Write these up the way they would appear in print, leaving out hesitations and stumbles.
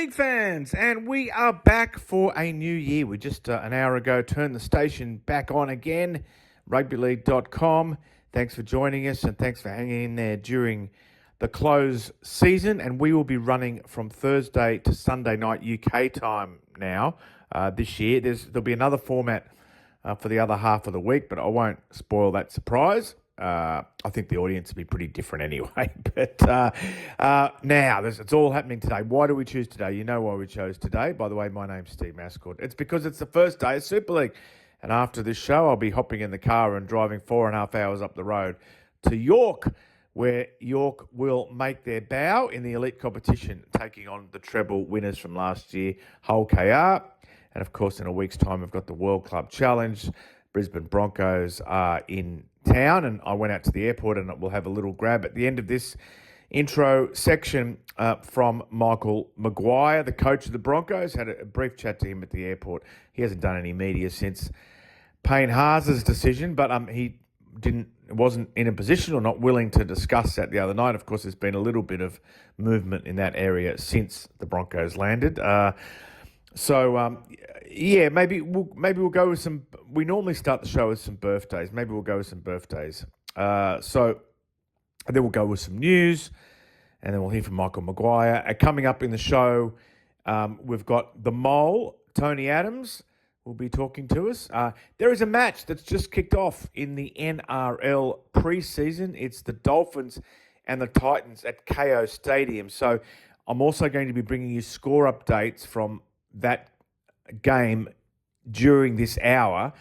League fans, and we are back for a new year. We just an hour ago turned the station back on again, rugbyleague.com. Thanks for joining us and thanks for hanging in there during the close season. And we will be running from Thursday to Sunday night UK time now this year. There'll be another format for the other half of the week, but I won't spoil that surprise. I think the audience will be pretty different anyway. But now, it's all happening today. Why do we choose today? You know why we chose today. By the way, my name's Steve Mascord. It's because it's the first day of Super League. And after this show, I'll be hopping in the car and driving 4.5 hours up the road to York, where York will make their bow in the elite competition, taking on the treble winners from last year, Hull KR. And of course, in a week's time, we've got the World Club Challenge. Brisbane Broncos are in town, and I went out to the airport, and we'll have a little grab at the end of this intro section from Michael Maguire, the coach of the Broncos. Had a brief chat to him at the airport. He hasn't done any media since Payne Haas's decision, but he wasn't in a position or not willing to discuss that the other night. Of course, there's been a little bit of movement in that area since the Broncos landed. Maybe we'll go with some. We normally start the show with some birthdays. Maybe we'll go with some birthdays. So then we'll go with some news, and then we'll hear from Michael Maguire. Coming up in the show, we've got the Mole, Tony Adams, will be talking to us. There is a match that's just kicked off in the NRL preseason. It's the Dolphins and the Titans at KO Stadium. So I'm also going to be bringing you score updates from that game during this hour.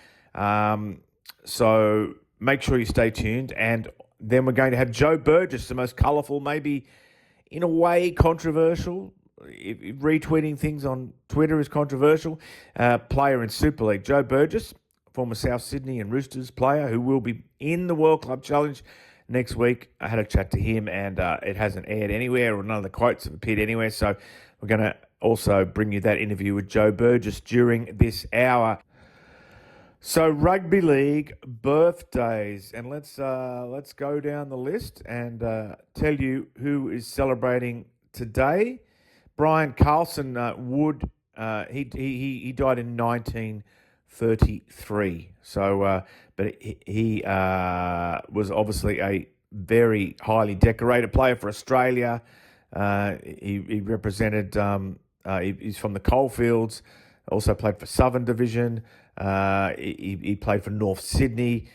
So make sure you stay tuned. And then we're going to have Joe Burgess, the most colourful, maybe in a way controversial, retweeting things on Twitter is controversial, player in Super League. Joe Burgess, former South Sydney and Roosters player who will be in the World Club Challenge next week. I had a chat to him, and it hasn't aired anywhere, or none of the quotes have appeared anywhere. So we're going to also bring you that interview with Joe Burgess during this hour. So rugby league birthdays, and let's go down the list and tell you who is celebrating today. Brian Carlson he died in 1933. So, but he was obviously a very highly decorated player for Australia. He represented. He's from the Coalfields. Also played for Southern Division. He played for North Sydney,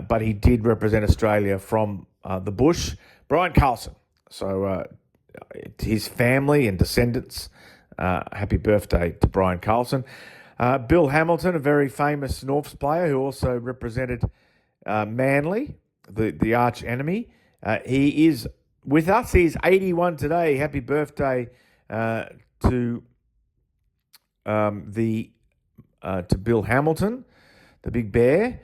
but he did represent Australia from the bush. Brian Carlson. So his family and descendants, happy birthday to Brian Carlson. Bill Hamilton, a very famous Norths player who also represented Manly, the arch enemy. He is with us. He's 81 today. Happy birthday to Bill Hamilton, the Big Bear.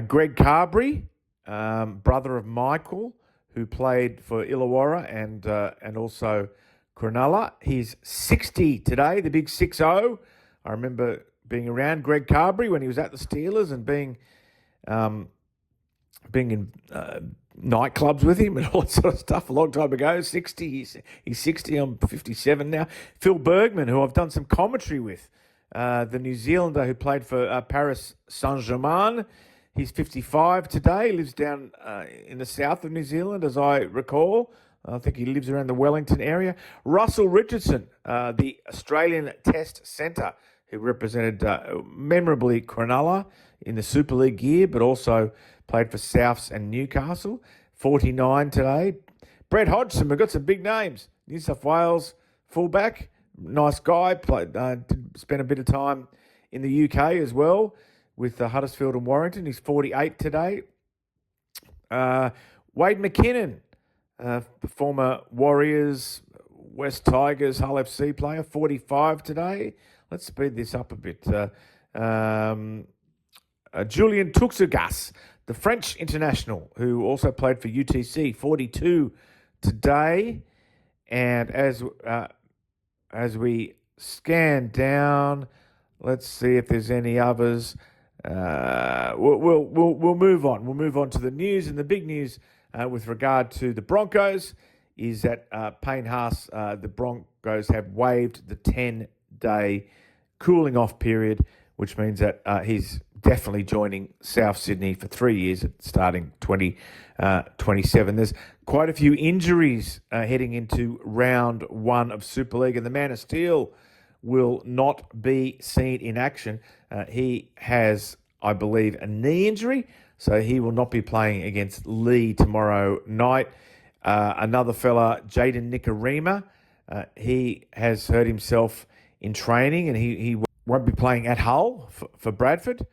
Greg Carberry, brother of Michael, who played for Illawarra and also Cronulla. He's 60 today, the big 6-0. I remember being around Greg Carberry when he was at the Steelers and being in nightclubs with him and all that sort of stuff a long time ago. 60, he's 60, I'm 57 now. Phil Bergman, who I've done some commentary with, the New Zealander who played for Paris Saint-Germain. He's 55 today, lives down in the south of New Zealand, as I recall. I think he lives around the Wellington area. Russell Richardson, the Australian Test centre, who represented memorably Cronulla in the Super League year, but also played for Souths and Newcastle. 49 today. Brett Hodgson, we've got some big names. New South Wales fullback, nice guy. Spent a bit of time in the UK as well with Huddersfield and Warrington. He's 48 today. Wade McKinnon, former Warriors, West Tigers, Hull FC player, 45 today. Let's speed this up a bit. Julian Tuxegas, the French international, who also played for UTC, 42 today. And as we scan down, let's see if there's any others. We'll move on. We'll move on to the news, and the big news with regard to the Broncos is that Payne Haas, the Broncos, have waived the 10-day cooling off period, which means that he's definitely joining South Sydney for 3 years starting 2027. There's quite a few injuries heading into round one of Super League, and the Man of Steel will not be seen in action. He has, I believe, a knee injury, so he will not be playing against Lee tomorrow night. Another fella, Jaden Nikorima, he has hurt himself in training, and he won't be playing at Hull for Bradford.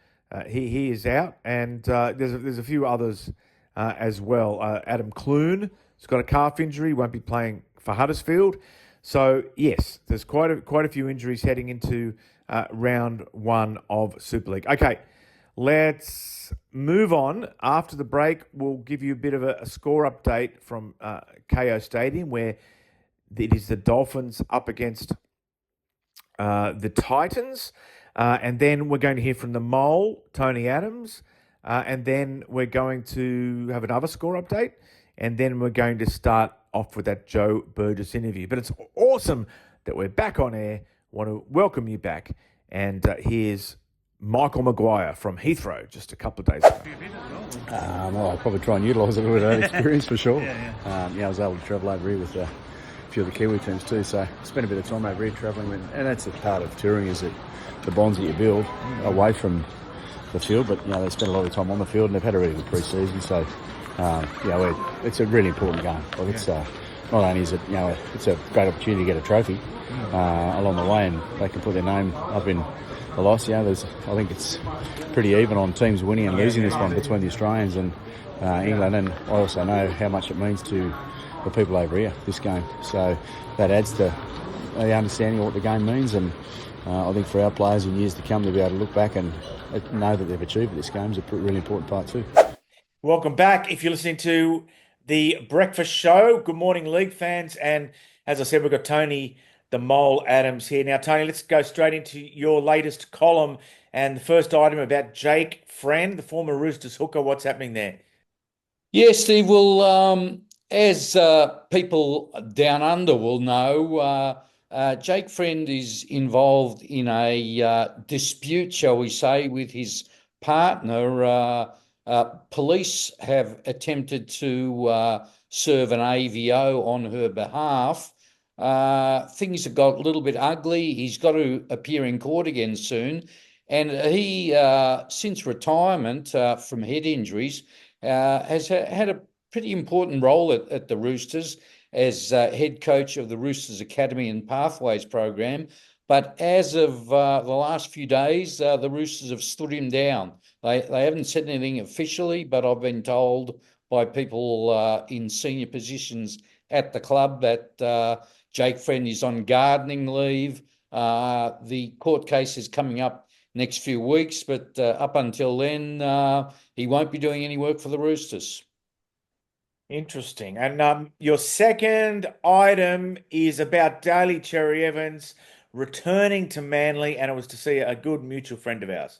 He is out, and there's a few others as well. Adam Clune has got a calf injury, won't be playing for Huddersfield. So yes, there's quite a few injuries heading into round one of Super League. Okay, let's move on. After the break, we'll give you a bit of a score update from KO Stadium, where it is the Dolphins up against the Titans. And then we're going to hear from the Mole, Tony Adams. And then we're going to have another score update. And then we're going to start off with that Joe Burgess interview. But it's awesome that we're back on air. Want to welcome you back. And here's Michael Maguire from Heathrow just a couple of days ago. Well, I'll probably try and utilise a little bit of that experience for sure. I was able to travel over here with a few of the Kiwi teams too, so I spent a bit of time over here travelling, and that's a part of touring, is that the bonds that you build away from the field, but they spend a lot of time on the field, and they've had a really good pre-season, so it's a really important game. Like it's not only is it it's a great opportunity to get a trophy along the way, and they can put their name up in the loss. I think it's pretty even on teams winning and losing this one between the Australians and England, and I also know how much it means to the people over here, this game. So that adds to the understanding of what the game means, and I think for our players in years to come to be able to look back and know that they've achieved this game is a really important part too. Welcome back. If you're listening to the Breakfast Show, good morning, League fans. And as I said, we've got Tony the Mole Adams here. Now, Tony, let's go straight into your latest column. And the first item about Jake Friend, the former Roosters hooker. What's happening there? Yes, Steve. Well, as people down under will know, Jake Friend is involved in a dispute, shall we say, with his partner. Police have attempted to serve an AVO on her behalf. Things have got a little bit ugly. He's got to appear in court again soon. And he, since retirement from head injuries, has had a pretty important role at the Roosters as head coach of the Roosters Academy and Pathways program. But as of the last few days, the Roosters have stood him down. They haven't said anything officially, but I've been told by people in senior positions at the club that Jake Friend is on gardening leave. The court case is coming up next few weeks, but up until then, he won't be doing any work for the Roosters. Interesting. And your second item is about Daly Cherry Evans returning to Manly, and it was to see a good mutual friend of ours.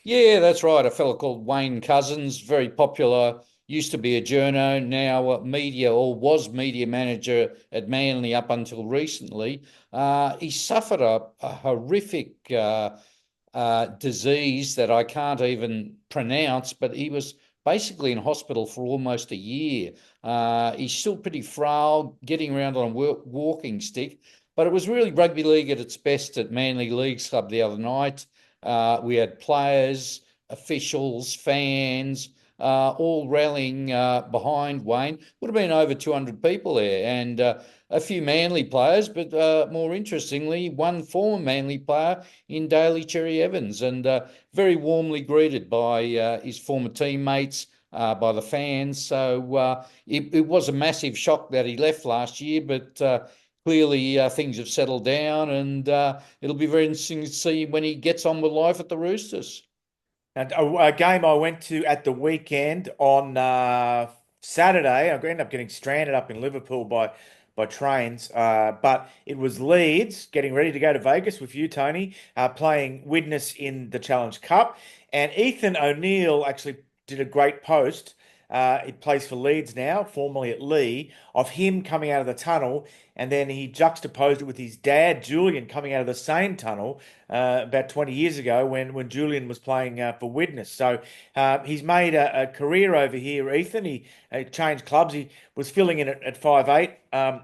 Yeah, that's right. A fellow called Wayne Cousins, very popular, used to be a journo, now was media manager at Manly up until recently. He suffered a horrific disease that I can't even pronounce, but he was basically in hospital for almost a year. He's still pretty frail, getting around on a walking stick, but it was really rugby league at its best at Manly Leagues Club the other night. We had players, officials, fans, all rallying behind Wayne. Would have been over 200 people there, and a few Manly players, but more interestingly, one former Manly player in Daly Cherry Evans, and very warmly greeted by his former teammates, by the fans. So it was a massive shock that he left last year, but clearly things have settled down, and it'll be very interesting to see when he gets on with life at the Roosters. And a game I went to at the weekend on Saturday, I ended up getting stranded up in Liverpool by trains, but it was Leeds getting ready to go to Vegas with you, Tony, playing Widnes in the Challenge Cup. And Ethan O'Neill actually did a great post he plays for Leeds now, formerly at Lee, of him coming out of the tunnel, and then he juxtaposed it with his dad, Julian, coming out of the same tunnel about 20 years ago when Julian was playing for Widnes. So he's made a career over here, Ethan. He changed clubs. He was filling in at 5'8"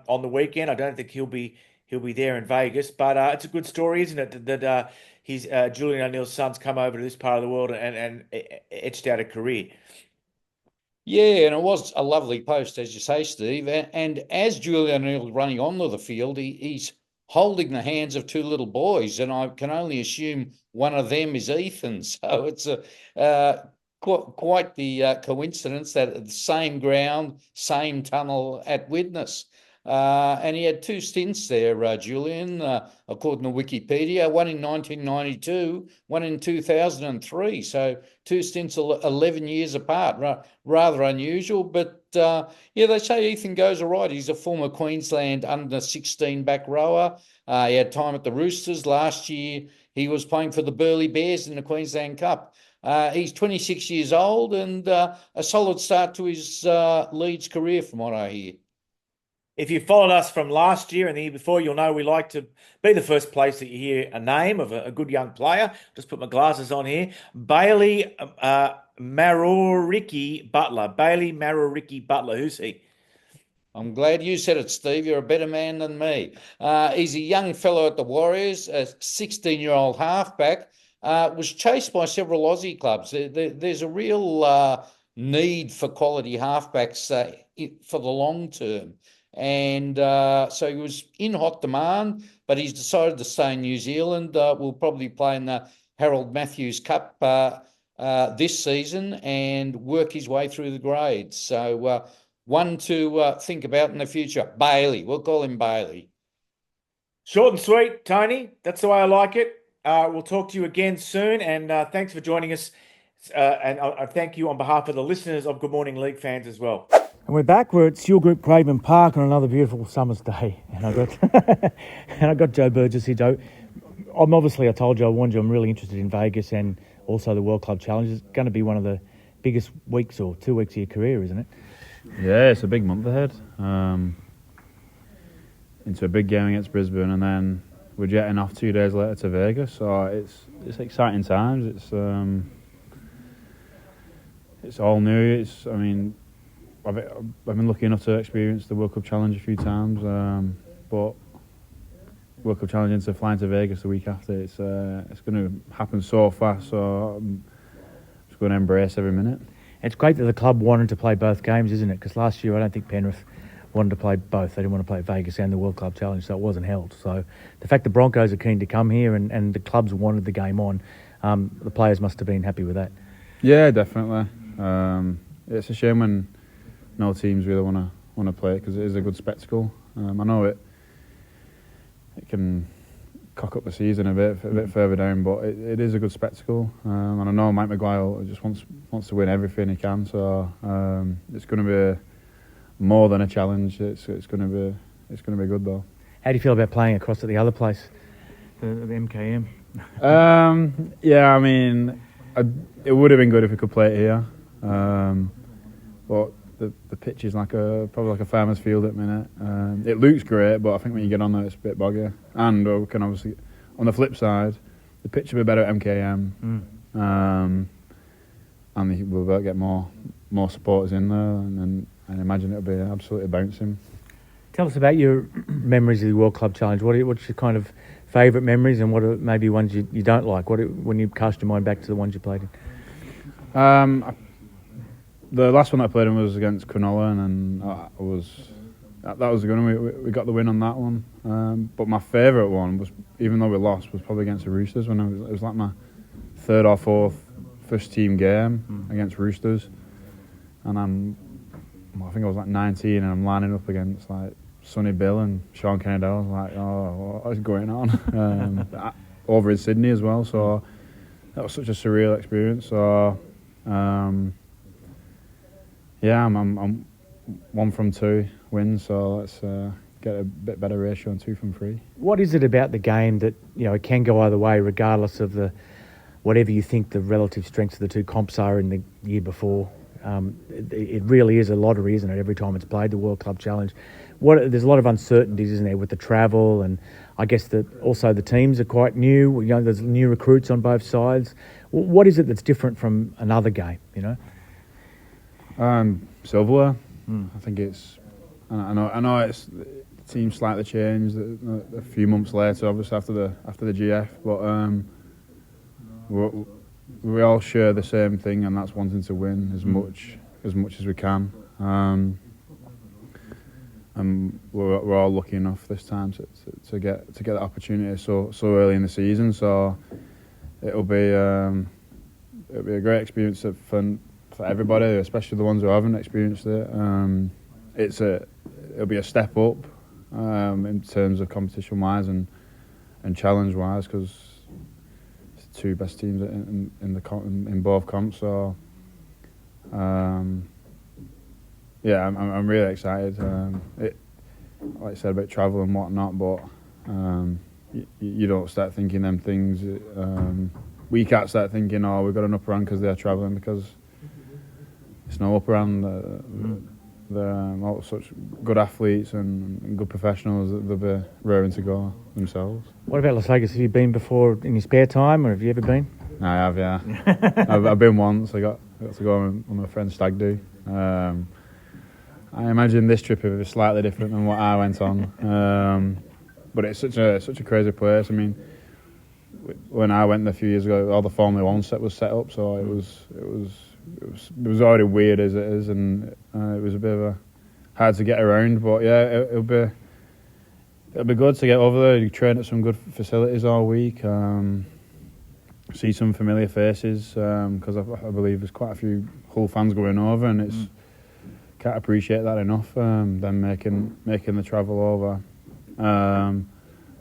on the weekend. I don't think he'll be there in Vegas, but it's a good story, isn't it? That his Julian O'Neill's son's come over to this part of the world and etched out a career. Yeah, and it was a lovely post, as you say, Steve. And as Julian O'Neill's running onto the field, he's holding the hands of two little boys, and I can only assume one of them is Ethan. So it's quite the coincidence that at the same ground, same tunnel at Widnes. And he had two stints there, Julian, according to Wikipedia, one in 1992, one in 2003. So two stints 11 years apart, rather unusual. But they say Ethan goes all right. He's a former Queensland under-16 back rower. He had time at the Roosters last year. He was playing for the Burleigh Bears in the Queensland Cup. He's 26 years old and a solid start to his Leeds career, from what I hear. If you followed us from last year and the year before, you'll know we like to be the first place that you hear a name of a good young player. Just put my glasses on here. Bailey Maroriki Butler. Bailey Maroriki Butler. Who's he? I'm glad you said it, Steve. You're a better man than me. He's a young fellow at the Warriors, a 16-year-old halfback. Was chased by several Aussie clubs. There's a real need for quality halfbacks for the long term. And so he was in hot demand, but he's decided to stay in New Zealand. Will probably play in the Harold Matthews Cup this season and work his way through the grades. So one to think about in the future. Bailey, we'll call him Bailey. Short and sweet, Tony. That's the way I like it. We'll talk to you again soon, and thanks for joining us. And I thank you on behalf of the listeners of Good Morning League fans as well. And we're back. We're at Seal Group Craven Park on another beautiful summer's day. And I got Joe Burgess here, Joe. I told you, I warned you, I'm really interested in Vegas and also the World Club Challenge. It's going to be one of the biggest weeks or 2 weeks of your career, isn't it? Yeah, it's a big month ahead. Into a big game against Brisbane, and then we're jetting off 2 days later to Vegas. So it's exciting times. It's all new. I've been lucky enough to experience the World Cup Challenge a few times, but World Cup Challenge into flying to Vegas the week after, it's going to happen so fast, so I'm just going to embrace every minute. It's great that the club wanted to play both games, isn't it? Because last year I don't think Penrith wanted to play both. They didn't want to play Vegas and the World Club Challenge, so it wasn't held. So the fact the Broncos are keen to come here and the clubs wanted the game on, the players must have been happy with that. Yeah, definitely. It's a shame when no teams really want to play it, because it is a good spectacle. I know it can cock up the season a bit further down, but it is a good spectacle. And I know Mike Maguire just wants to win everything he can, so it's going to be more than a challenge. It's going to be good though. How do you feel about playing across at the other place, the MKM? It would have been good if we could play it here, but the pitch is probably like a farmer's field at the minute. It looks great, but I think when you get on there, it's a bit boggy. And we can obviously, on the flip side, the pitch will be better at MKM, and we'll get more supporters in there, and I imagine it'll be absolutely bouncing. Tell us about your memories of the World Club Challenge. What's your kind of favourite memories, and what are maybe ones you don't like? When you cast your mind back to the ones you played in? The last one I played in was against Cronulla, and that was the good one. We got the win on that one. But my favourite one was, even though we lost, was probably against the Roosters. When it was like my third or fourth first team game against Roosters, and I think I was like 19, and I'm lining up against like Sonny Bill and Sean Kennedy. I was like, oh, what is going on? Over in Sydney as well. So that was such a surreal experience. So. I'm 1 from 2 wins, so let's get a bit better ratio on 2 from 3. What is it about the game that it can go either way, regardless of whatever you think the relative strengths of the two comps are in the year before? It really is a lottery, isn't it? Every time it's played, the World Club Challenge. There's a lot of uncertainties, isn't there, with the travel, and I guess that also the teams are quite new. There's new recruits on both sides. What is it that's different from another game? Silverware. I think it's. I know it's the team slightly changed a few months later, obviously after the GF, but we all share the same thing, and that's wanting to win as much as we can. And we're all lucky enough this time to get that opportunity so early in the season. So it'll be a great experience for everybody, especially the ones who haven't experienced it. It'll be a step up in terms of competition wise and challenge wise, because it's the two best teams in both comps. So yeah, I'm really excited. Like I said about travel and whatnot, but you don't start thinking them things. We can't start thinking, oh, we've got an upper hand because they're travelling, because it's no upper hand. They're all such good athletes and good professionals that they'll be raring to go themselves. What about Las Vegas? Have you been before in your spare time, or have you ever been? I have, yeah. I've been once. I got to go on my friend's stag do. I imagine this trip will be slightly different than what I went on, but it's such a crazy place. I mean, when I went a few years ago, all the Formula One set was set up, so it was already weird as it is, and it was a bit of hard to get around. But yeah, it'll be good to get over there. You train at some good facilities all week, see some familiar faces, because I believe there's quite a few Hull fans going over, and it's can't appreciate that enough. Them making the travel over.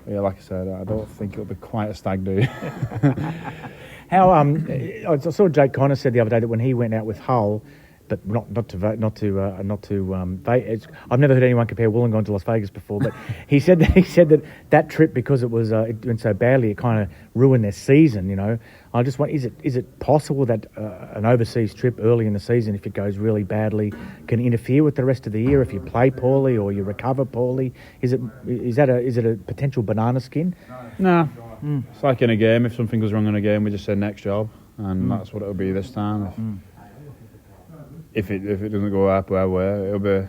Yeah, like I said, I don't think it'll be quite a stag do. How I saw Jake Connor said the other day that when he went out with Hull, but not to I've never heard anyone compare Wollongong to Las Vegas before, but he said that trip, because it went so badly, it kind of ruined their season. I just want, is it possible that an overseas trip early in the season, if it goes really badly, can interfere with the rest of the year if you play poorly or you recover poorly? Is it a potential banana skin? No. It's like in a game. If something goes wrong in a game, we just say next job, and that's what it'll be this time. If it doesn't go our way, it'll be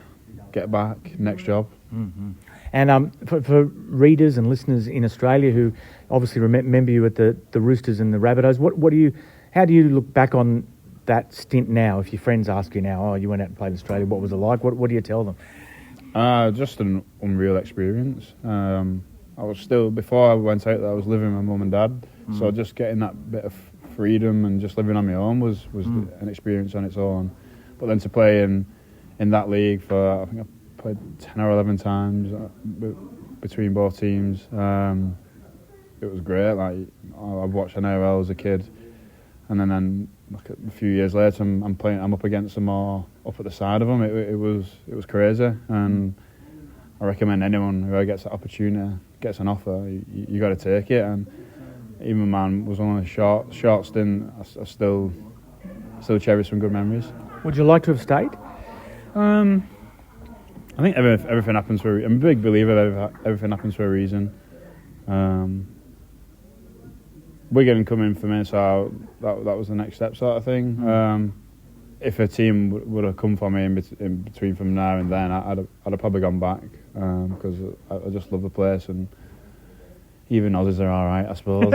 get back, next job. Mm-hmm. And for readers and listeners in Australia who obviously remember you at the Roosters and the Rabbitohs, how do you look back on that stint now? If your friends ask you now, oh, you went out and played in Australia, what was it like? What do you tell them? Just an unreal experience. I was still, before I went out there, I was living with my mum and dad, so just getting that bit of freedom and just living on my own was an experience on its own. But then to play in that league for, I think I played 10 or 11 times between both teams, it was great. Like, I've watched NRL as a kid, and then like a few years later, I'm up against them all up at the side of them. It was crazy, and I recommend anyone who gets that opportunity, gets an offer, you got to take it. And even man was only a short stint, I still cherish some good memories. Would you like to have stayed? I think everything happens for. I'm a big believer that everything happens for a reason. Wigan coming for me, so that was the next step, sort of thing. If a team would have come for me in between from now and then, I'd have probably gone back, because I just love the place, and even Aussies are all right, I suppose.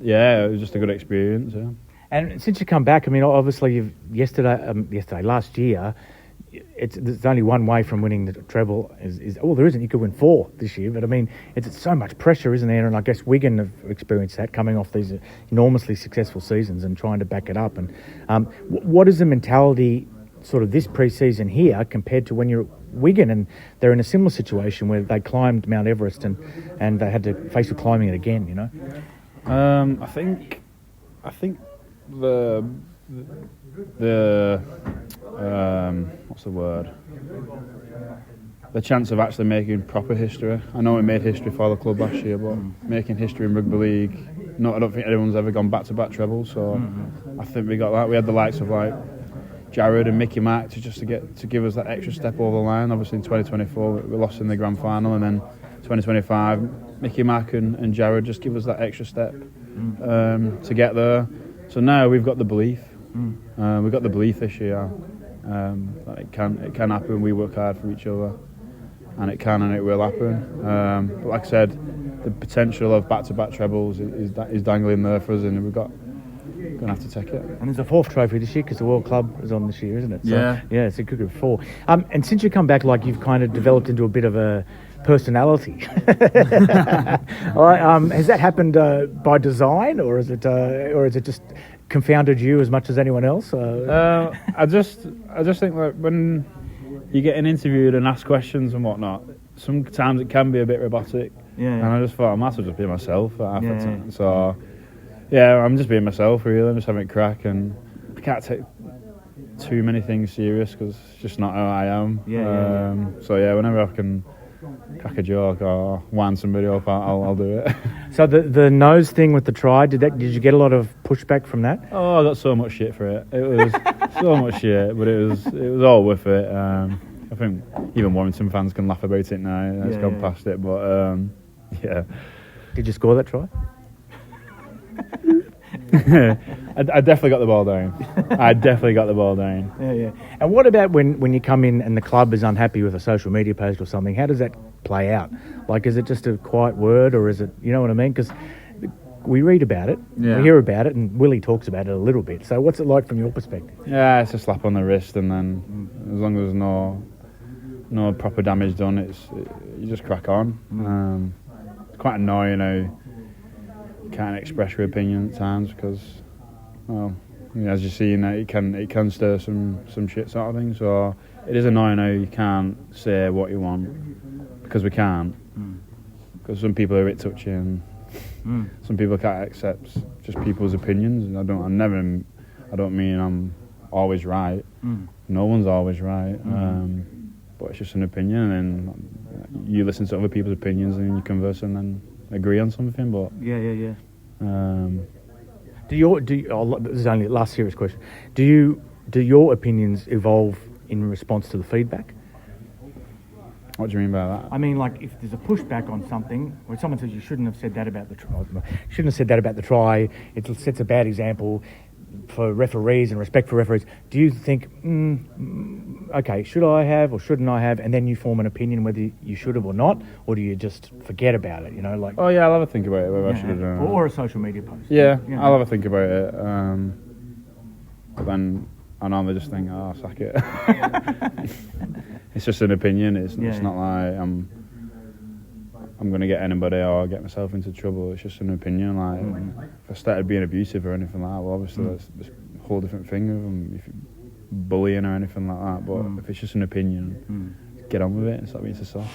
Yeah, it was just a good experience. Yeah. And since you come back, I mean, obviously last year, there's only one way from winning the treble. There isn't. You could win 4 this year, but I mean, it's so much pressure, isn't there? And I guess Wigan have experienced that, coming off these enormously successful seasons and trying to back it up. And what is the mentality sort of this pre-season here compared to when you're at Wigan and they're in a similar situation where they climbed Mount Everest and they had to face with climbing it again? I think the what's the word? The chance of actually making proper history. I know we made history for the club last year, but making history in rugby league I don't think anyone's ever gone back-to-back trebles, so I think we got that. We had the likes of like Jared and Mickey Mack to give us that extra step over the line. Obviously in 2024 we lost in the grand final, and then 2025 Mickey Mack and Jared just give us that extra step to get there. So now we've got the belief. We've got the belief this year that it can happen. We work hard for each other, and it can and it will happen. But like I said, the potential of back-to-back trebles is dangling there for us, and we're going to have to take it. And there's a fourth trophy this year because the World Club is on this year, isn't it? So, yeah. Yeah, it's a good 4. And since you come back, like you've kind of developed into a bit of a personality. Has that happened by design, or is it just confounded you as much as anyone else? I just think that when you get interviewed and asked questions and whatnot, sometimes it can be a bit robotic. Yeah. And I just thought I might as well just be myself at half the time. So yeah, I'm just being myself really. I'm just having a crack, and I can't take too many things serious because it's just not how I am. So yeah, whenever I can crack a joke or wind somebody up, I'll do it. So the nose thing with the try, did you get a lot of pushback from that? Oh, I got so much shit for it. It was so much shit, but it was all worth it. I think even Warrington fans can laugh about it now. It's gone past it, but yeah. Did you score that try? I definitely got the ball down. Yeah. And what about when you come in and the club is unhappy with a social media post or something? How does that play out? Like, is it just a quiet word, or is it, you know what I mean? Because we read about it, we hear about it, and Willie talks about it a little bit. So what's it like from your perspective? Yeah, it's a slap on the wrist, and then as long as there's no proper damage done, you just crack on. It's quite annoying how you can't express your opinion at times because, well, as you see, it can stir some shit sort of thing. So it is annoying how you can't say what you want because we can't. Because some people are a bit touchy, and some people can't accept just people's opinions. And I don't mean I'm always right. No one's always right. But it's just an opinion, and you listen to other people's opinions and you converse and then agree on something. But Yeah. This is only a last serious question. Do your opinions evolve in response to the feedback? What do you mean by that? I mean, like, if there's a pushback on something, or someone says you shouldn't have said that about the try, it sets a bad example for referees and respect for referees. Do you think, okay, should I have or shouldn't I have? And then you form an opinion whether you should have or not, or do you just forget about it? You know, like. Oh yeah, I'll have a think about it. Whether I should have done it. Or a social media post. Yeah, I'll have a think about it. But then I normally just think, sack it. It's just an opinion. It's not like I'm going to get anybody or get myself into trouble. It's just an opinion. Like, if I started being abusive or anything like that, well, obviously that's a whole different thing. If you're bullying or anything like that, but if it's just an opinion, get on with it and stop being so soft.